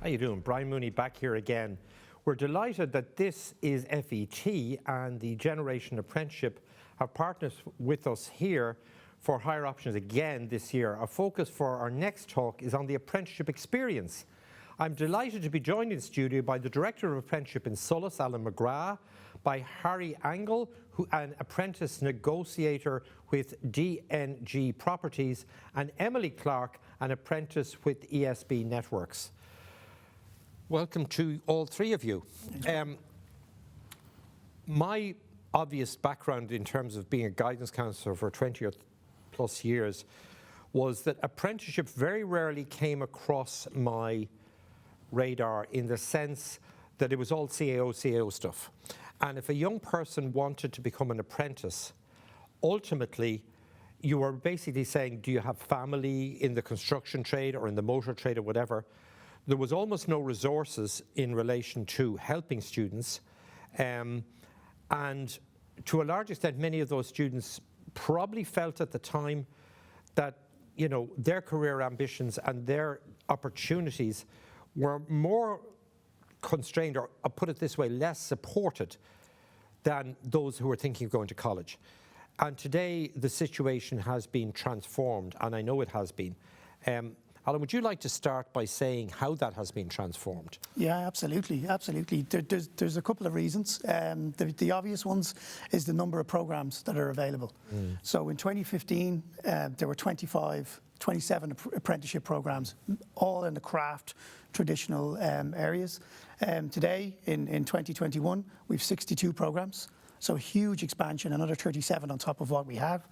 How you doing? Brian Mooney back here again. We're delighted that this is FET and the Generation Apprenticeship have partnered with us here for Higher Options again this year. Our focus for our next talk is on the apprenticeship experience. I'm delighted to be joined in studio by the Director of Apprenticeship in Solas, Alan McGrath, by Harry Angle, an apprentice negotiator with DNG Properties, and Emily Clarke, an apprentice with ESB Networks. Welcome to all three of you. My obvious background in terms of being a guidance counsellor for 20 or plus years was that apprenticeship very rarely came across my radar in the sense that it was all CAO stuff. And if a young person wanted to become an apprentice, ultimately you were basically saying, do you have family in the construction trade or in the motor trade or whatever? There was almost no resources in relation to helping students. And to a large extent, many of those students probably felt at the time that, you know, their career ambitions and their opportunities were more constrained, or I'll put it this way, less supported than those who were thinking of going to college. And today the situation has been transformed, and I know it has been. Alan, would you like to start by saying how that has been transformed? Yeah, absolutely. There's a couple of reasons. The obvious ones is the number of programs that are available. So in 2015, there were 27 apprenticeship programs, all in the craft, traditional areas. Today, in 2021, we've 62 programs. So huge expansion, another 37 on top of what we have.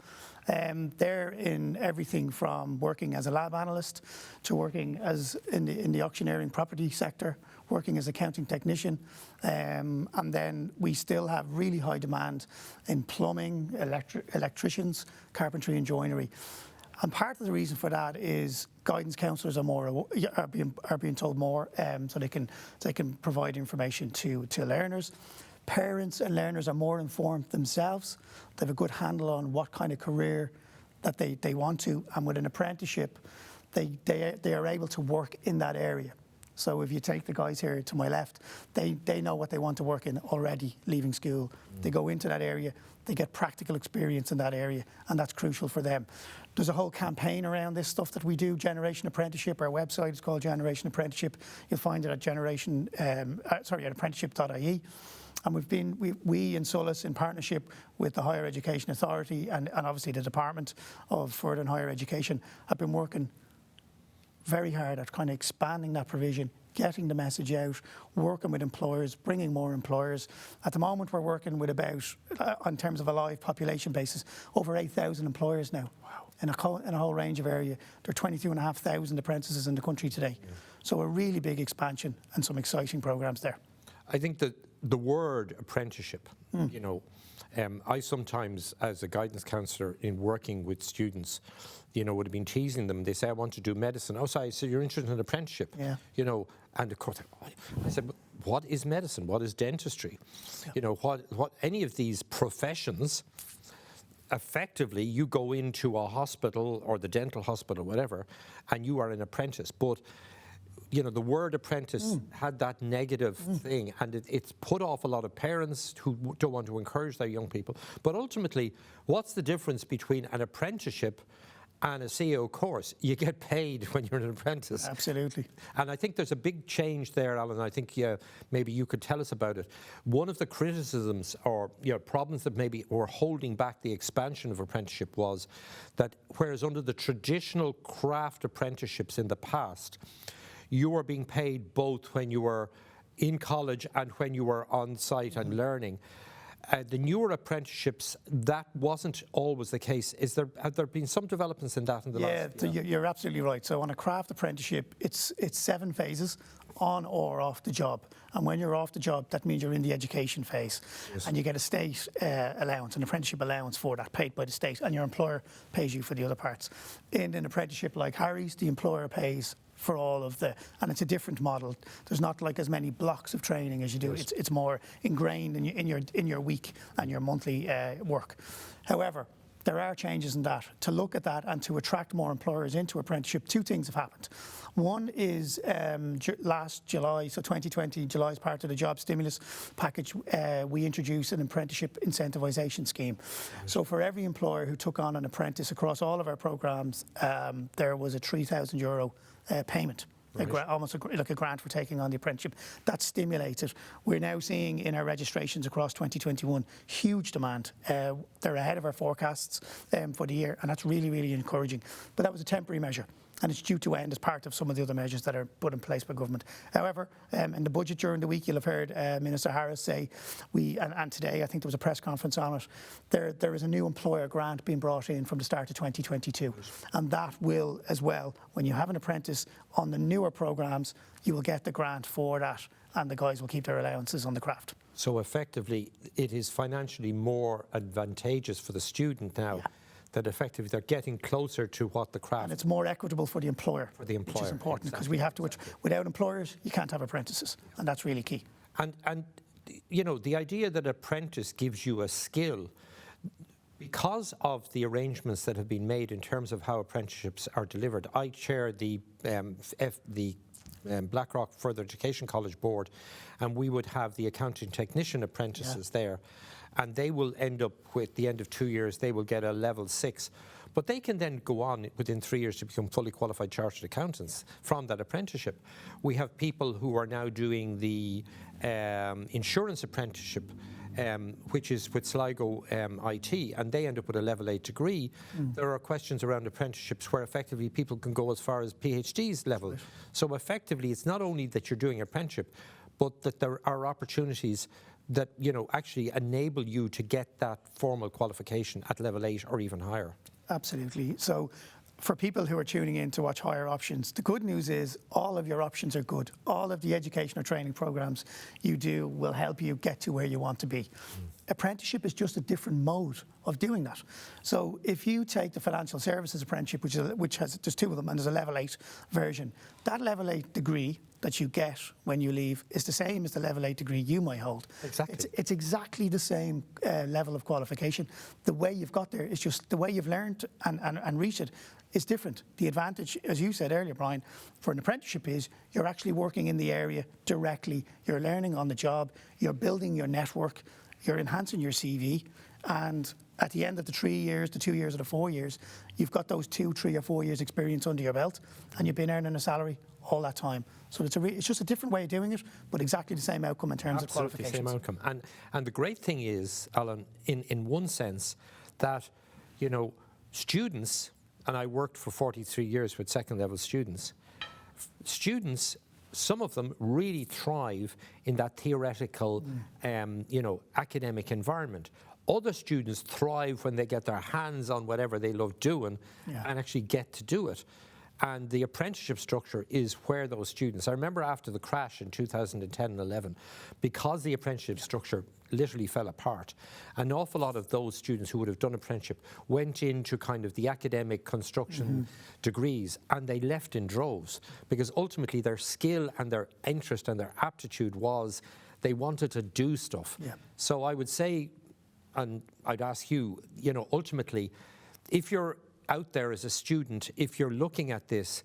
They're in everything from working as a lab analyst to working as in the auctioneering property sector, working as accounting technician. And then we still have really high demand in plumbing, electricians, carpentry and joinery. And part of the reason for that is guidance counsellors are being told more, so they can provide information to learners. Parents and learners are more informed themselves. They have a good handle on what kind of career that they want to, and with an apprenticeship, they are able to work in that area. So if you take the guys here to my left, they know what they want to work in already leaving school. They go into that area, they get practical experience in that area, and that's crucial for them. There's a whole campaign around this stuff that we do, Generation Apprenticeship. Our website is called Generation Apprenticeship. You'll find it at at apprenticeship.ie. And we in Solas, in partnership with the Higher Education Authority and obviously the Department of Further and Higher Education, have been working very hard at kind of expanding that provision, getting the message out, working with employers, bringing more employers. At the moment, we're working with about, in terms of a live population basis, over 8,000 employers now. Wow. In a whole range of area. There are 22,500 apprentices in the country today. Yeah. So a really big expansion and some exciting programs there. I think that the word apprenticeship, you know, I sometimes, as a guidance counsellor in working with students, you know, would have been teasing them. They say, I want to do medicine. Oh, sorry, so you're interested in apprenticeship? Yeah. You know, and of course, I said, what is medicine? What is dentistry? Yeah. You know, what any of these professions, effectively, you go into a hospital or the dental hospital, whatever, and you are an apprentice. But you know, the word apprentice had that negative thing, and it's put off a lot of parents who don't want to encourage their young people. But ultimately, what's the difference between an apprenticeship and a CAO course? You get paid when you're an apprentice. Absolutely. And I think there's a big change there, Alan. I think maybe you could tell us about it. One of the criticisms or problems that maybe were holding back the expansion of apprenticeship was that whereas under the traditional craft apprenticeships in the past, you were being paid both when you were in college and when you were on site and learning. The newer apprenticeships, that wasn't always the case. Have there been some developments in that in the last? Yeah, you're absolutely right. So on a craft apprenticeship, it's 7 phases, on or off the job. And when you're off the job, that means you're in the education phase. Yes. And you get a state allowance, an apprenticeship allowance for that, paid by the state, and your employer pays you for the other parts. In an apprenticeship like Harry's, the employer pays for all of and it's a different model. There's not like as many blocks of training as you do. Yes. It's more ingrained in your week and your monthly work. However, there are changes in that. To look at that and to attract more employers into apprenticeship, two things have happened. One is last July, so 2020, July, as part of the job stimulus package, we introduced an apprenticeship incentivization scheme. So for every employer who took on an apprentice across all of our programs, there was a €3,000 payment. Right. Almost like a grant for taking on the apprenticeship. That stimulated. We're now seeing in our registrations across 2021 huge demand. They're ahead of our forecasts for the year, and that's really, really encouraging. But that was a temporary measure, and it's due to end as part of some of the other measures that are put in place by government. However, in the budget during the week, you'll have heard Minister Harris say, and today I think there was a press conference on it, there is a new employer grant being brought in from the start of 2022. And that will, as well, when you have an apprentice on the newer programmes, you will get the grant for that, and the guys will keep their allowances on the craft. So effectively, it is financially more advantageous for the student now. Yeah. That effectively they're getting closer to what the craft... And it's more equitable for the employer. For the employer. Which is important, because exactly. we have to... Without employers, you can't have apprentices, and that's really key. And you know, the idea that apprentice gives you a skill, because of the arrangements that have been made in terms of how apprenticeships are delivered. I chair the Blackrock Further Education College Board, and we would have the accounting technician apprentices there. And they will end up with the end of 2 years, they will get a level 6. But they can then go on within 3 years to become fully qualified chartered accountants from that apprenticeship. We have people who are now doing the insurance apprenticeship, which is with Sligo IT, and they end up with a level 8 degree. There are questions around apprenticeships where effectively people can go as far as PhDs level. Right. So effectively, it's not only that you're doing apprenticeship, but that there are opportunities that, you know, actually enable you to get that formal qualification at level 8 or even higher. Absolutely. So for people who are tuning in to watch Higher Options, the good news is all of your options are good. All of the education or training programs you do will help you get to where you want to be. Apprenticeship is just a different mode of doing that. So if you take the financial services apprenticeship, which has there's 2 of them, and there's a level 8 version, that level 8 degree that you get when you leave is the same as the level 8 degree you might hold. Exactly. It's exactly the same level of qualification. The way you've got there is just the way you've learned and reached it is different. The advantage, as you said earlier, Brian, for an apprenticeship is you're actually working in the area directly. You're learning on the job. You're building your network. You're enhancing your CV. And at the end of the 3 years, the 2 years, or the 4 years, you've got those 2, 3, or 4 years experience under your belt, and you've been earning a salary all that time. So it's just a different way of doing it, but exactly the same outcome in terms of qualifications. Absolutely the same outcome. And the great thing is, Alan, in one sense, that, you know, students, and I worked for 43 years with second level students, some of them really thrive in that theoretical, you know, academic environment. Other students thrive when they get their hands on whatever they love doing and actually get to do it. And the apprenticeship structure is where those students... I remember after the crash in 2010 and 11, because the apprenticeship structure literally fell apart, an awful lot of those students who would have done apprenticeship went into kind of the academic construction degrees, and they left in droves, because ultimately their skill and their interest and their aptitude was they wanted to do stuff. Yeah. So I would say, and I'd ask you, you know, ultimately, if you're out there as a student, if you're looking at this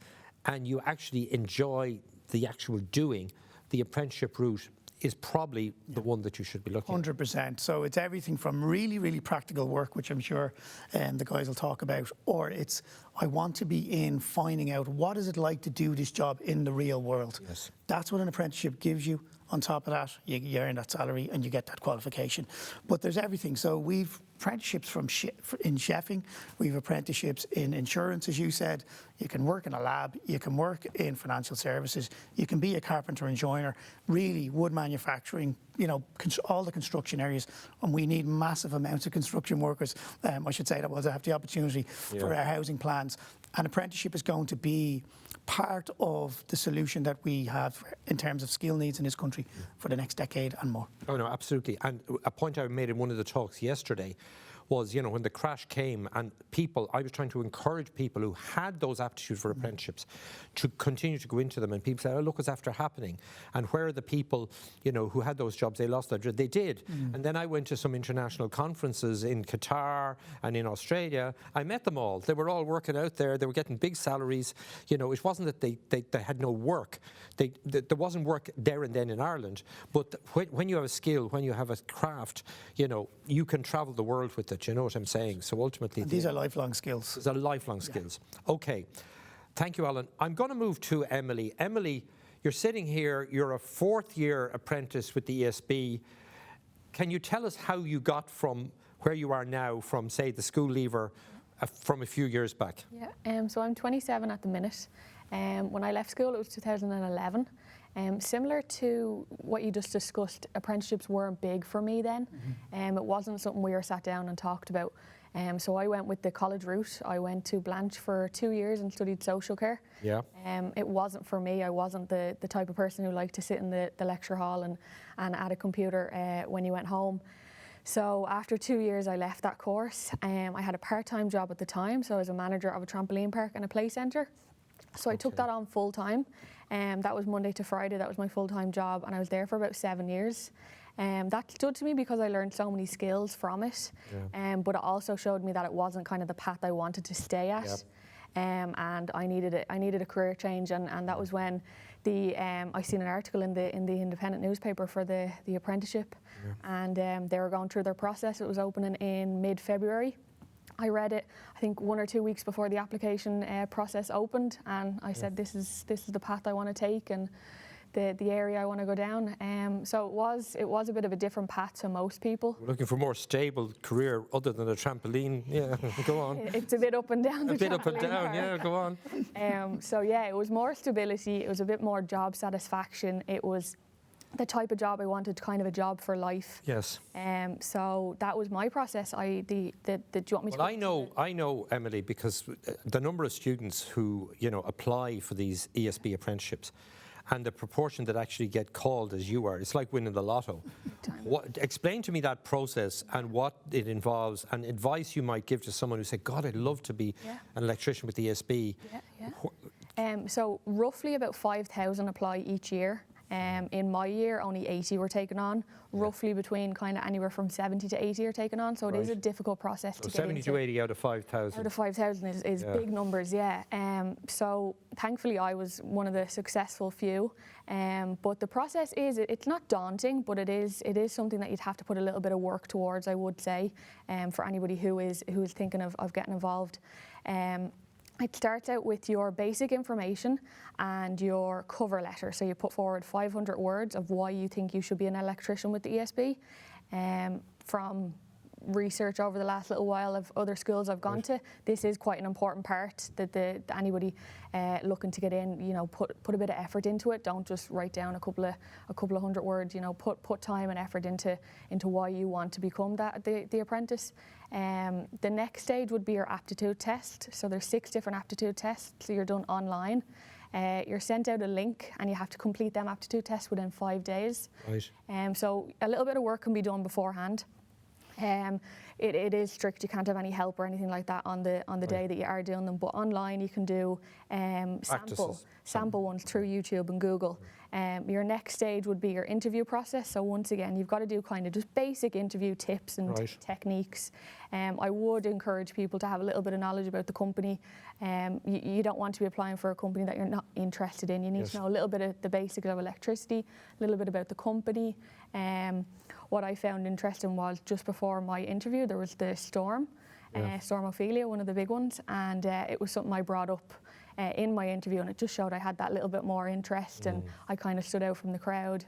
and you actually enjoy the actual doing, the apprenticeship route is probably the one that you should be looking 100%. at. So it's everything from really, really practical work, which I'm sure the guys will talk about, or it's, I want to be in finding out what is it like to do this job in the real world. Yes. That's what an apprenticeship gives you. On top of that, you earn that salary and you get that qualification. But there's everything. So we've apprenticeships in chefing, we've apprenticeships in insurance, as you said. You can work in a lab, you can work in financial services, you can be a carpenter and joiner, really wood manufacturing, you know, all the construction areas. And we need massive amounts of construction workers. I should say that was I have the opportunity for our housing plans. And apprenticeship is going to be part of the solution that we have in terms of skill needs in this country for the next decade and more. Oh no, absolutely. And a point I made in one of the talks yesterday was, you know, when the crash came and I was trying to encourage people who had those aptitudes for apprenticeships to continue to go into them, and people said, oh, look what's after happening. And where are the people, you know, who had those jobs, they lost their jobs. They did. And then I went to some international conferences in Qatar and in Australia. I met them all. They were all working out there. They were getting big salaries. You know, it wasn't that they had no work. There wasn't work there and then in Ireland. But when you have a skill, when you have a craft, you know, you can travel the world with it. You know what I'm saying? So ultimately, And these are lifelong skills. These are lifelong skills. Okay. Thank you, Alan. I'm going to move to Emily. Emily, you're sitting here. You're a fourth-year apprentice with the ESB. Can you tell us how you got from where you are now, from, say, the school leaver from a few years back? Yeah, so I'm 27 at the minute. When I left school, it was 2011. Similar to what you just discussed, apprenticeships weren't big for me then. It wasn't something we were sat down and talked about. So I went with the college route. I went to Blanche for 2 years and studied social care. Yeah. It wasn't for me. I wasn't the type of person who liked to sit in the lecture hall and at a computer when you went home. So after 2 years, I left that course. I had a part-time job at the time, so I was a manager of a trampoline park and a play centre. So I took that on full-time. That was Monday to Friday. That was my full-time job, and I was there for about 7 years. That stood to me because I learned so many skills from it, but it also showed me that it wasn't kind of the path I wanted to stay at. Yep. And I needed a career change, and that was when I seen an article in the independent newspaper for the apprenticeship, and they were going through their process. It was opening in mid-February. I read it, I think 1 or 2 weeks before the application process opened, and I said, this is the path I want to take, and the area I want to go down. So it was a bit of a different path to most people. We're looking for a more stable career other than a trampoline. Yeah, go on. It's a bit up and down. A bit up and down, yeah, go on. So yeah, it was more stability. It was a bit more job satisfaction. It was the type of job I wanted, kind of a job for life. Yes. So that was my process. Do you want me to? Well, I know, Emily, because the number of students who, you know, apply for these ESB apprenticeships, and the proportion that actually get called as you are, it's like winning the lotto. Explain to me that process and what it involves, and advice you might give to someone who said, God, I'd love to be an electrician with the ESB. So roughly about 5,000 apply each year. In my year, only 80 were taken on. Roughly between kind of anywhere from 70 to 80 are taken on. So it is a difficult process to get into. 70 to 80 out of 5,000. Out of 5,000 is big numbers, yeah. So thankfully I was one of the successful few. But the process it's not daunting, but it is something that you'd have to put a little bit of work towards, I would say, for anybody who is thinking of getting involved. It starts out with your basic information and your cover letter. So you put forward 500 words of why you think you should be an electrician with the ESB. From research over the last little while of other schools I've gone to, this is quite an important part that anybody looking to get in, you know, put a bit of effort into it. Don't just write down a couple of hundred words. You know, put time and effort into why you want to become the apprentice. The next stage would be your aptitude test. So there's 6 different aptitude tests. So you're done online. You're sent out a link, and you have to complete them aptitude tests within 5 days. Right. So a little bit of work can be done beforehand. It is strict. You can't have any help or anything like that on the day that you are doing them. But online you can do sample ones through YouTube and Google. Your next stage would be your interview process. So once again, you've got to do kind of just basic interview tips and techniques. I would encourage people to have a little bit of knowledge about the company. You don't want to be applying for a company that you're not interested in. You need to know a little bit of the basics of electricity, a little bit about the company. What I found interesting was just before my interview, there was the Storm, Storm Ophelia, one of the big ones, and it was something I brought up in my interview, and it just showed I had that little bit more interest, and I kind of stood out from the crowd.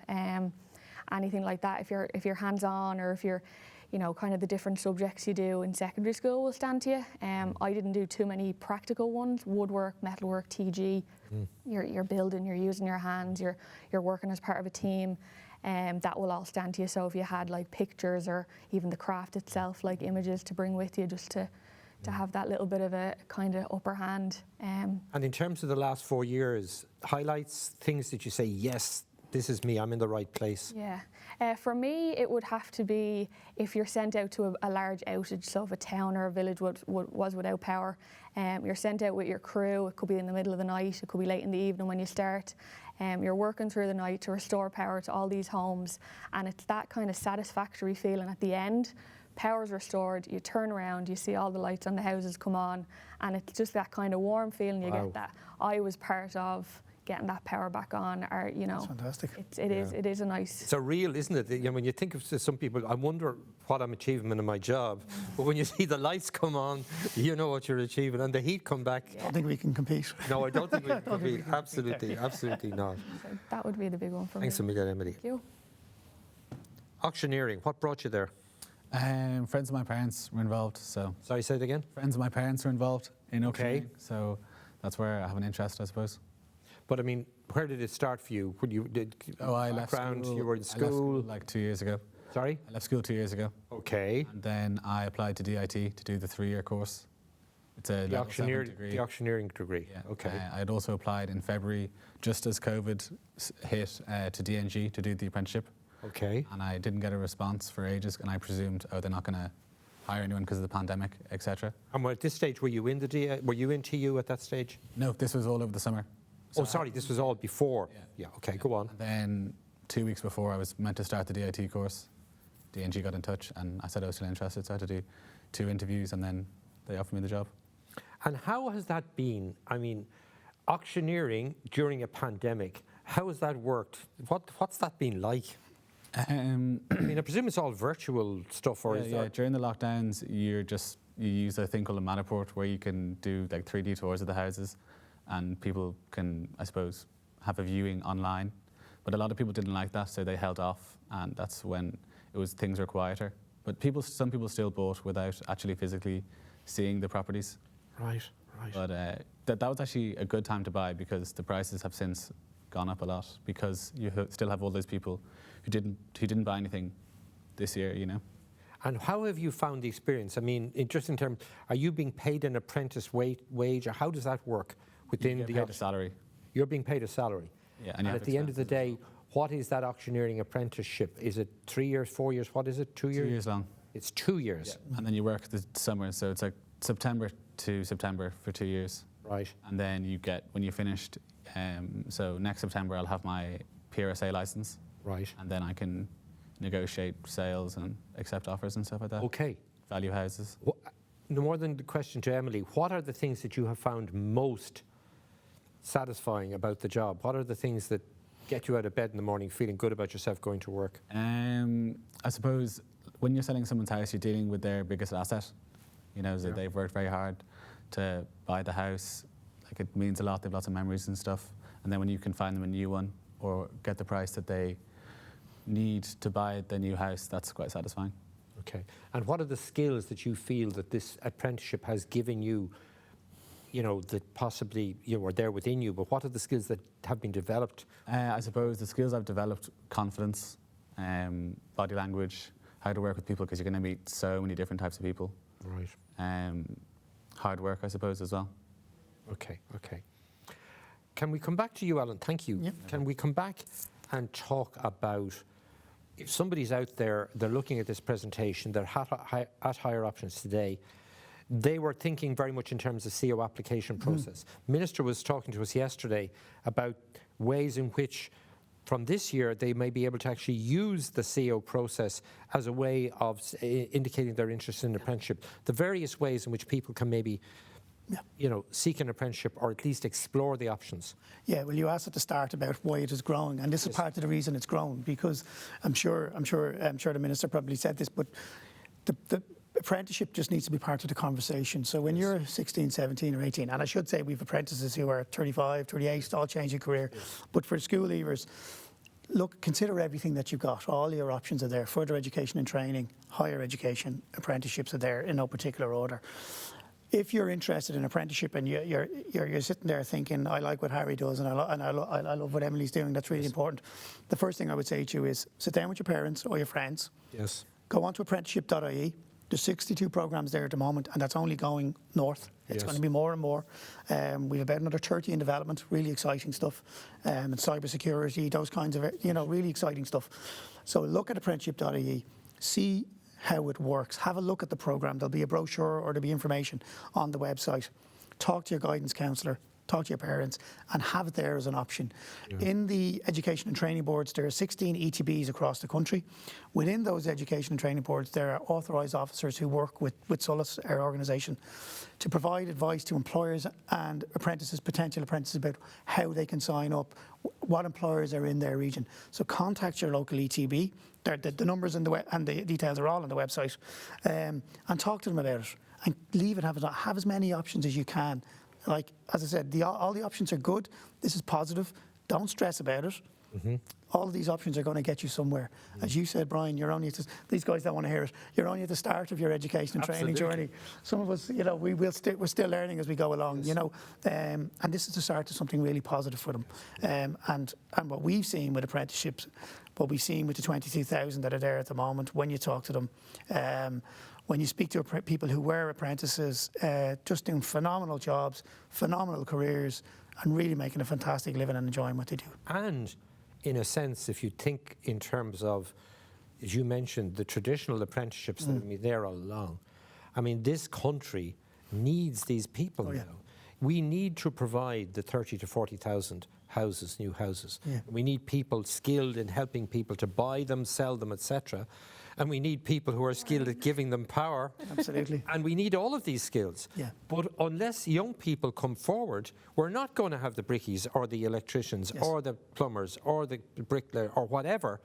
Anything like that, if you're hands-on, or if you're, you know, kind of the different subjects you do in secondary school will stand to you. I didn't do too many practical ones: woodwork, metalwork, TG. You're building, you're using your hands, you're working as part of a team. That will all stand to you. So if you had like pictures, or even the craft itself, like images to bring with you, just to have that little bit of a kind of upper hand. And in terms of the last 4 years, highlights, things that you say, yes, this is me, I'm in the right place? Yeah. For me, it would have to be if you're sent out to a large outage, so if a town or a village was without power, you're sent out with your crew. It could be in the middle of the night, it could be late in the evening when you start. You're working through the night to restore power to all these homes, and it's that kind of satisfactory feeling at the end. Power's restored, you turn around, you see all the lights on the houses come on, and it's just that kind of warm feeling you get that I was part of getting that power back on, or That's fantastic. It is a nice. It's surreal, isn't it? You know, when you think of some people, I wonder what I'm achieving in my job. But when you see the lights come on, you know what you're achieving, and the heat come back. I don't think we can compete. No, I don't think we can compete. Absolutely not. So that would be the big one for Thanks me. a million, Emily. Thank you. Auctioneering, what brought you there? Friends of my parents were involved, so. Sorry, say it again? Friends of my parents were involved in Okay. auctioneering, so that's where I have an interest, I suppose. But I mean, where did it start for you? When you did I left background, school. you were in I left school. like 2 years ago. Sorry? I left school 2 years ago, Okay. and then I applied to DIT to do the 3-year course. It's a level 7 degree. The auctioneering degree. Yeah. Okay. I had also applied in February, just as COVID hit, to DNG to do the apprenticeship, Okay. and I didn't get a response for ages, and I presumed, oh, they're not going to hire anyone because of the pandemic, etc. And at this stage, were you in were you in TU at that stage? No, this was all over the summer. Oh, sorry, this was all before. Yeah. Yeah. Okay. Go on. And then 2 weeks before I was meant to start the DIT course, DNG got in touch and I said I was still interested, so I had to do 2 interviews and then they offered me the job. And how has that been? I mean, auctioneering during a pandemic. How has that worked? What's that been like? I mean, I presume it's all virtual stuff, or is that? During the lockdowns, you use a thing called a Matterport where you can do like 3D tours of the houses, and people can, I suppose, have a viewing online. But a lot of people didn't like that, so they held off, and that's when things were quieter. But some people still bought without actually physically seeing the properties. Right. But that was actually a good time to buy because the prices have since gone up a lot because you still have all those people who didn't buy anything this year, you know. And how have you found the experience? I mean, just in terms, are you being paid an apprentice wage, or how does that work within You the get paid a salary. You're being paid a salary. Yeah, And at the end of the day, what is that auctioneering apprenticeship? Is it 3 years, 4 years? What is it? 2 years? 2 years long. It's 2 years. Yeah. And then you work the summer, so it's like September to September for 2 years. Right. And then you get, when you're finished, so next September I'll have my PRSA license. Right. And then I can negotiate sales and accept offers and stuff like that. Okay. Value houses. No more than the question to Emily, what are the things that you have found most satisfying about the job? What are the things that get you out of bed in the morning feeling good about yourself going to work? I suppose when you're selling someone's house, you're dealing with their biggest asset. You know, so they've worked very hard to buy the house. Like, it means a lot. They have lots of memories and stuff. And then when you can find them a new one or get the price that they need to buy the new house, that's quite satisfying. Okay. And what are the skills that you feel that this apprenticeship has given you, you know, that possibly you are there within you, but what are the skills that have been developed? I suppose the skills I've developed, confidence, body language, how to work with people, because you're going to meet so many different types of people. Right. Hard work, I suppose, as well. Okay. Can we come back to you, Alan? Thank you. Yep. Can we come back and talk about, if somebody's out there, they're looking at this presentation, they're at Higher Options today, they were thinking very much in terms of CO application process. Minister was talking to us yesterday about ways in which from this year they may be able to actually use the CO process as a way of indicating their interest in apprenticeship. The various ways in which people can maybe seek an apprenticeship or at least explore the options. Yeah, well, you asked at the start about why it is growing, and this is part of the reason it's grown, because I'm sure the Minister probably said this, but the apprenticeship just needs to be part of the conversation. So when you're 16, 17 or 18, and I should say we've apprentices who are 35, 38, all changing career, but for school leavers, look, consider everything that you've got. All your options are there. Further education and training, higher education, apprenticeships are there in no particular order. If you're interested in apprenticeship and you're sitting there thinking, I like what Harry does and I love what Emily's doing, that's really important. The first thing I would say to you is sit down with your parents or your friends. Yes. Go on to apprenticeship.ie. There's 62 programmes there at the moment, and that's only going north It's Yes. going to be more and more. We have about another 30 in development, really exciting stuff. And cybersecurity, those kinds of, really exciting stuff. So look at apprenticeship.ie, see how it works. Have a look at the programme. There'll be a brochure or there'll be information on the website. Talk to your guidance counsellor, talk to your parents, and have it there as an option. In the education and training boards, there are 16 ETBs across the country. Within those education and training boards, there are authorised officers who work with SOLAS, our organisation, to provide advice to employers and apprentices, potential apprentices, about how they can sign up, what employers are in their region. So contact your local ETB. The numbers and the details are all on the website, and talk to them about it. And leave it, have as many options as you can. Like, as I said, all the options are good. This is positive. Don't stress about it. All of these options are going to get you somewhere. As you said, Brian, you're only these guys don't want to hear it. You're only at the start of your education and training journey. Some of us, we're still learning as we go along, and this is the start of something really positive for them. And what we've seen with apprenticeships, what we've seen with the 22,000 that are there at the moment, when you talk to them, when you speak to people who were apprentices, just doing phenomenal jobs, phenomenal careers, and really making a fantastic living and enjoying what they do. And in a sense, if you think in terms of, as you mentioned, the traditional apprenticeships that have been there all along, I mean, this country needs these people now. We need to provide the 30 to 40,000 houses, new houses. We need people skilled in helping people to buy them, sell them, etc. And we need people who are skilled at giving them power. Absolutely. And we need all of these skills. But unless young people come forward, we're not going to have the brickies or the electricians or the plumbers or the bricklayer or whatever.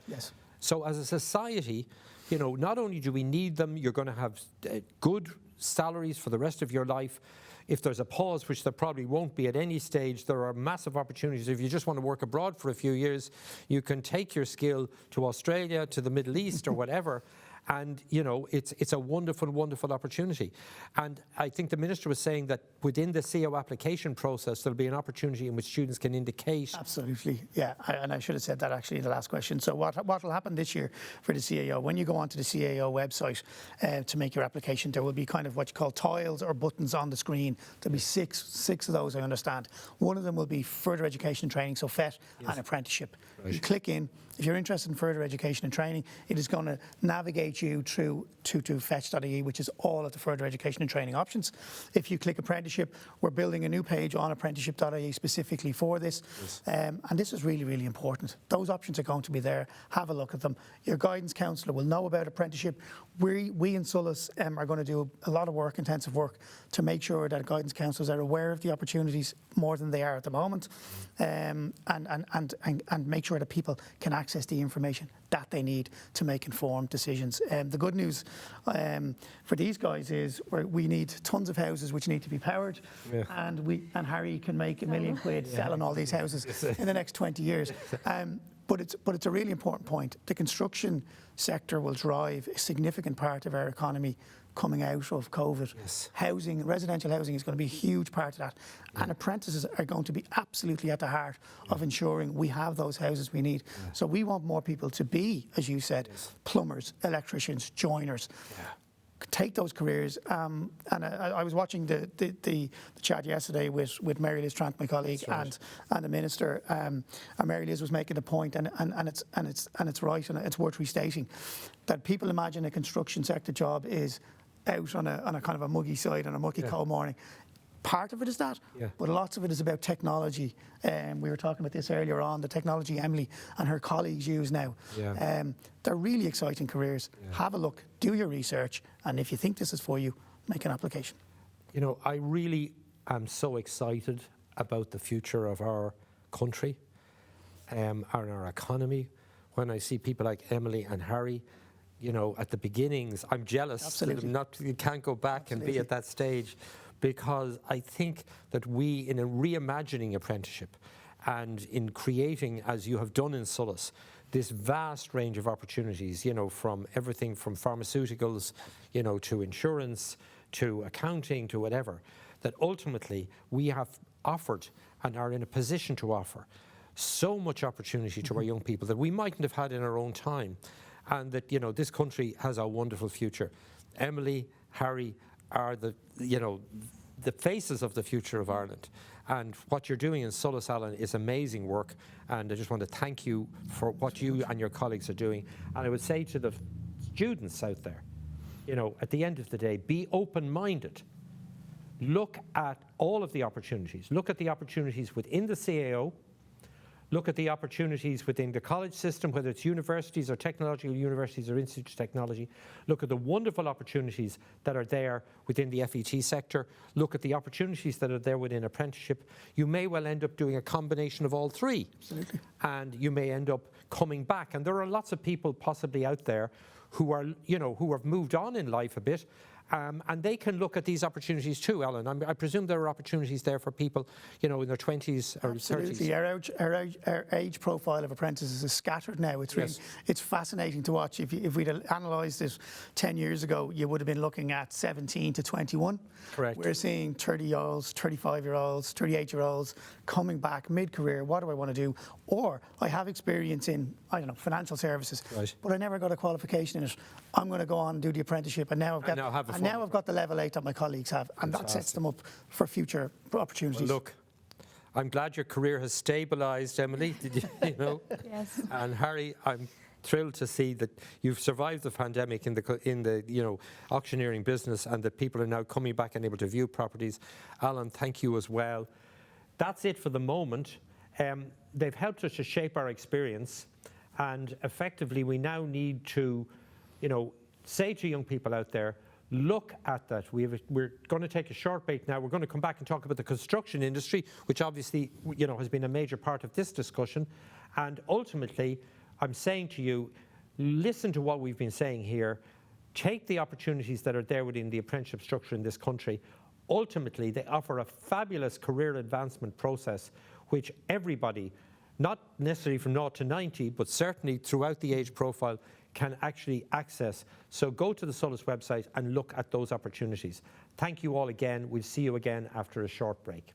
So as a society, not only do we need them, you're going to have good salaries for the rest of your life. If there's a pause, which there probably won't be at any stage, there are massive opportunities. If you just want to work abroad for a few years, you can take your skill to Australia, to the Middle East or whatever. And, it's a wonderful, wonderful opportunity. And I think the Minister was saying that within the CO application process, there'll be an opportunity in which students can indicate. Absolutely, yeah. And I should have said that actually in the last question. So what will happen this year for the CAO, when you go onto the CAO website to make your application, there will be kind of what you call tiles or buttons on the screen. There'll be six of those, I understand. One of them will be further education and training, so FET and apprenticeship. You click in. If you're interested in further education and training, it is going to navigate you through to fetch.ie, which is all of the further education and training options. If you click apprenticeship, we're building a new page on apprenticeship.ie specifically for this. And this is really, really important. Those options are going to be there. Have a look at them. Your guidance counsellor will know about apprenticeship. We in SOLAS are going to do a lot of work, intensive work, to make sure that guidance counsellors are aware of the opportunities more than they are at the moment, and make sure that people can access the information that they need to make informed decisions. The good news for these guys is we need tons of houses which need to be powered, and Harry can make £1 million selling all these houses in the next 20 years. But it's a really important point. The construction sector will drive a significant part of our economy coming out of COVID. Housing, residential housing, is going to be a huge part of that. And apprentices are going to be absolutely at the heart of ensuring we have those houses we need. So we want more people to be, as you said, plumbers, electricians, joiners. Take those careers, and I was watching the chat yesterday with Mary Liz Trant, my colleague, and the Minister. And Mary Liz was making the point, and it's right, and it's worth restating, that people imagine a construction sector job is out on a kind of a muggy side on a mucky cold morning. Part of it is that, but lots of it is about technology. We were talking about this earlier on, the technology Emily and her colleagues use now. They're really exciting careers. Have a look, do your research, and if you think this is for you, make an application. I really am so excited about the future of our country and our economy. When I see people like Emily and Harry, at the beginnings, I'm jealous. Absolutely. You can't go back and be at that stage. Because I think that we, in a reimagining apprenticeship and in creating, as you have done in SOLAS, this vast range of opportunities, from everything from pharmaceuticals, to insurance, to accounting, to whatever, that ultimately we have offered and are in a position to offer so much opportunity to our young people that we mightn't have had in our own time. And that, this country has a wonderful future. Emily, Harry, are the the faces of the future of Ireland. And what you're doing in Solas, Alan, is amazing work. And I just want to thank you for what you and your colleagues are doing. And I would say to the students out there, you know, at the end of the day, be open-minded. Look at all of the opportunities. Look at the opportunities within the CAO. Look at the opportunities within the college system, whether it's universities or technological universities or institutes of technology. Look at the wonderful opportunities that are there within the FET sector. Look at the opportunities that are there within apprenticeship. You may well end up doing a combination of all three. Absolutely. And you may end up coming back. And there are lots of people possibly out there who are, you know, who have moved on in life a bit. And they can look at these opportunities too, Alan. I presume there are opportunities there for people, you know, in their 20s or 30s. Absolutely. Our age profile of apprentices is scattered now. It's really, it's fascinating to watch. If we'd analysed it 10 years ago, you would have been looking at 17 to 21. Correct. We're seeing 30-year-olds, 35-year-olds, 38-year-olds coming back mid-career. What do I want to do? Or I have experience in, I don't know, financial services, but I never got a qualification in it. I'm going to go on and do the apprenticeship, and now I've got the level 8 that my colleagues have, and that sets them up for future opportunities. Well, look, I'm glad your career has stabilised, Emily. You know? Yes. And Harry, I'm thrilled to see that you've survived the pandemic in the you know, auctioneering business, and that people are now coming back and able to view properties. Alan, thank you as well. That's it for the moment. They've helped us to shape our experience, and effectively we now need to, you know, say to young people out there, look at that. We're going to take a short break now. We're going to come back and talk about the construction industry, which obviously, you know, has been a major part of this discussion. And ultimately, I'm saying to you, listen to what we've been saying here. Take the opportunities that are there within the apprenticeship structure in this country. Ultimately, they offer a fabulous career advancement process, which everybody, not necessarily from 0 to 90, but certainly throughout the age profile, can actually access. So go to the Solas website and look at those opportunities. Thank you all again. We'll see you again after a short break.